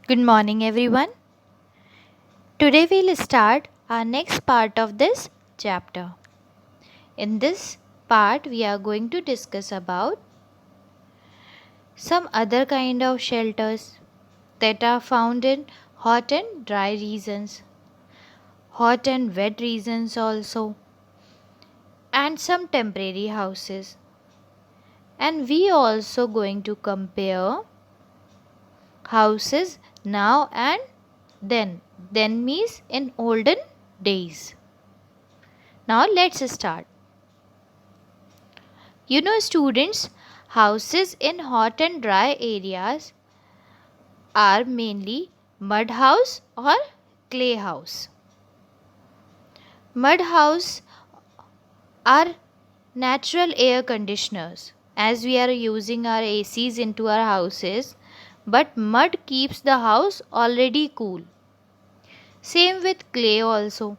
Good morning, everyone. Today we'll start our next part of this chapter. In this part, we are going to discuss about some other kind of shelters that are found in hot and dry regions, hot and wet regions also, and some temporary houses. And we also going to compare houses now and then. Then means in olden days. Now let's start. Students, houses in hot and dry areas are mainly mud house or clay house. Mud house are natural air conditioners as we are using our ACs into our houses, but mud keeps the house already cool. Same with clay also.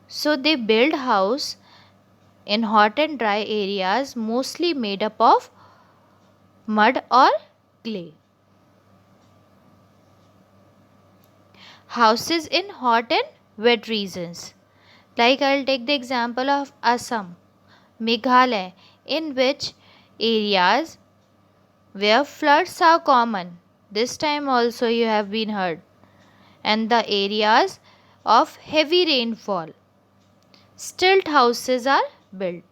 So they build house in hot and dry areas mostly made up of mud or clay. Houses in hot and wet regions. Like I'll take the example of Assam, Meghalaya, in which areas where floods are common. This time also you have been heard. And the areas of heavy rainfall. Stilt houses are built.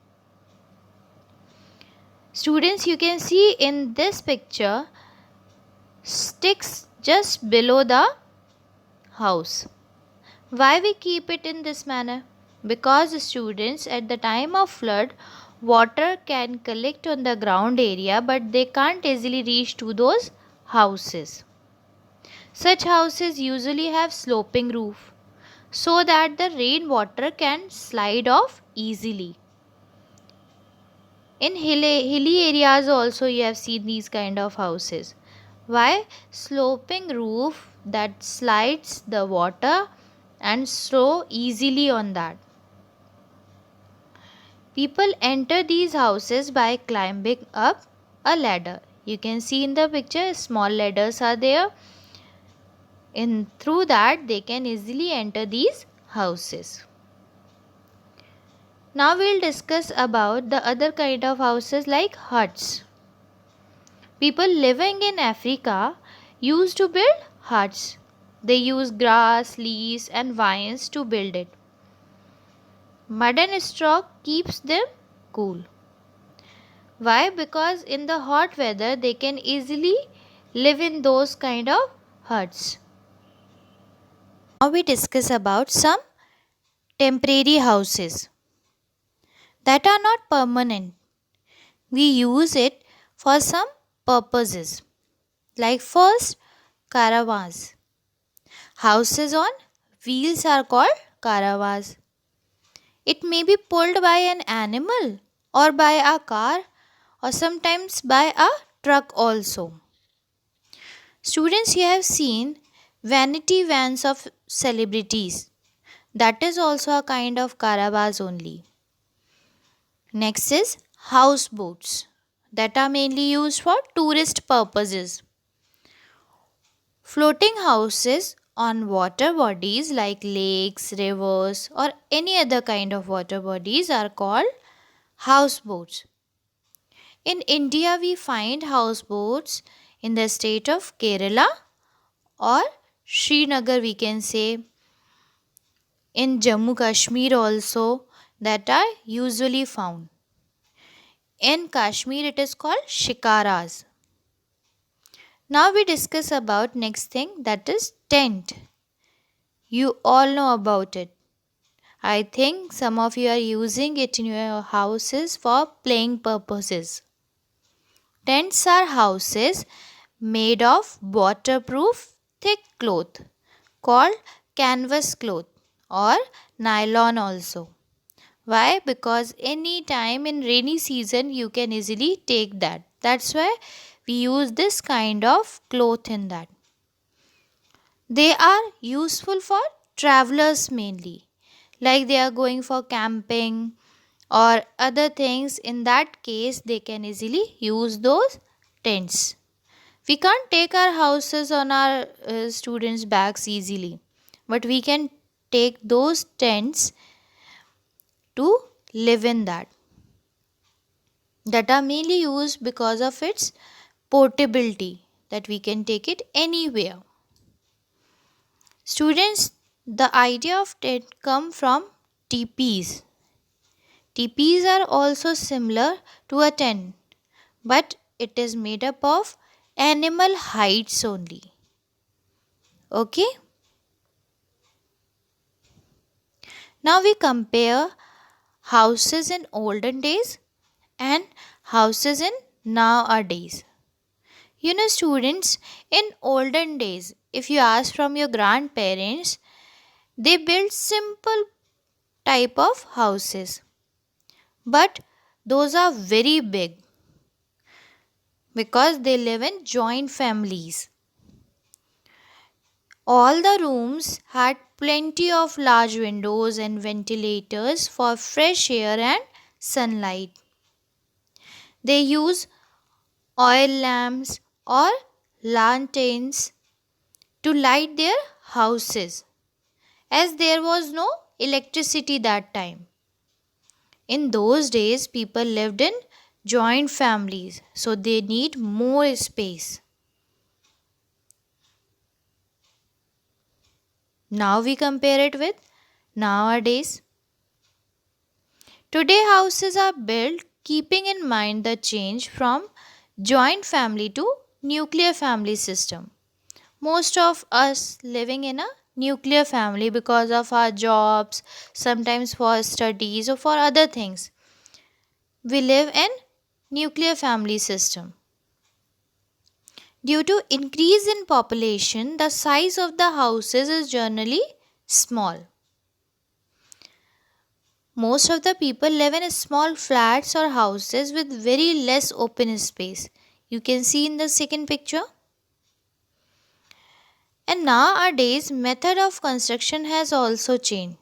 Students, you can see in this picture sticks just below the house. Why we keep it in this manner? Because students, at the time of flood, water can collect on the ground area but they can't easily reach to those houses. Such houses usually have sloping roof so that the rainwater can slide off easily. In hilly areas also you have seen these kind of houses. Why? Sloping roof that slides the water and so easily on that. People enter these houses by climbing up a ladder. You can see in the picture small ladders are there. And through that they can easily enter these houses. Now we'll discuss about the other kind of houses like huts. People living in Africa used to build huts. They use grass, leaves and vines to build it. Mud and straw keeps them cool. Why? Because in the hot weather they can easily live in those kind of huts. Now we discuss about some temporary houses that are not permanent. We use it for some purposes. Like first, caravans. Houses on wheels are called caravans. It may be pulled by an animal or by a car or sometimes by a truck also. Students, you have seen vanity vans of celebrities. That is also a kind of caravans only. Next is houseboats that are mainly used for tourist purposes. Floating houses on water bodies like lakes, rivers, or any other kind of water bodies are called houseboats. In India, we find houseboats in the state of Kerala or Srinagar, we can say. In Jammu Kashmir also, that are usually found. In Kashmir, it is called shikaras. Now we discuss about next thing, that is tent. You all know about it. I think some of you are using it in your houses for playing purposes. Tents are houses made of waterproof thick cloth called canvas cloth or nylon also. Why? Because any time in rainy season you can easily take that. That's why we use this kind of cloth in that. They are useful for travelers mainly. Like they are going for camping or other things. In that case, they can easily use those tents. We can't take our houses on our students' backs easily, but we can take those tents to live in that are mainly used because of its portability, that we can take it anywhere. Students, the idea of tent come from teepees. Teepees are also similar to a tent, but it is made up of animal hides only. Okay? Now we compare houses in olden days and houses in nowadays. You know, students, in olden days, if you ask from your grandparents, they built simple type of houses, but those are very big because they live in joint families. All the rooms had plenty of large windows and ventilators for fresh air and sunlight. They use oil lamps or lanterns to light their houses, as there was no electricity that time. In those days, people lived in joint families, so they need more space. Now we compare it with nowadays. Today, houses are built keeping in mind the change from joint family to nuclear family system. Most of us living in a nuclear family because of our jobs, sometimes for studies or for other things. We live in nuclear family system. Due to increase in population, the size of the houses is generally small. Most of the people live in small flats or houses with very less open space. You can see in the second picture. And nowadays method of construction has also changed.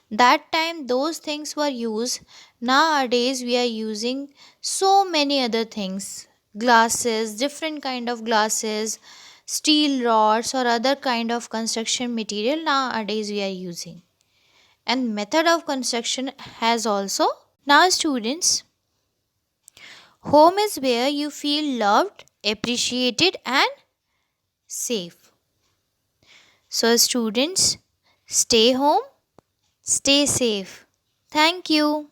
That time those things were used. Nowadays we are using so many other things. Glasses, different kind of glasses, steel rods or other kind of construction material nowadays we are using. And method of construction has also. Now students, home is where you feel loved, appreciated and safe. So students, stay home, stay safe. Thank you.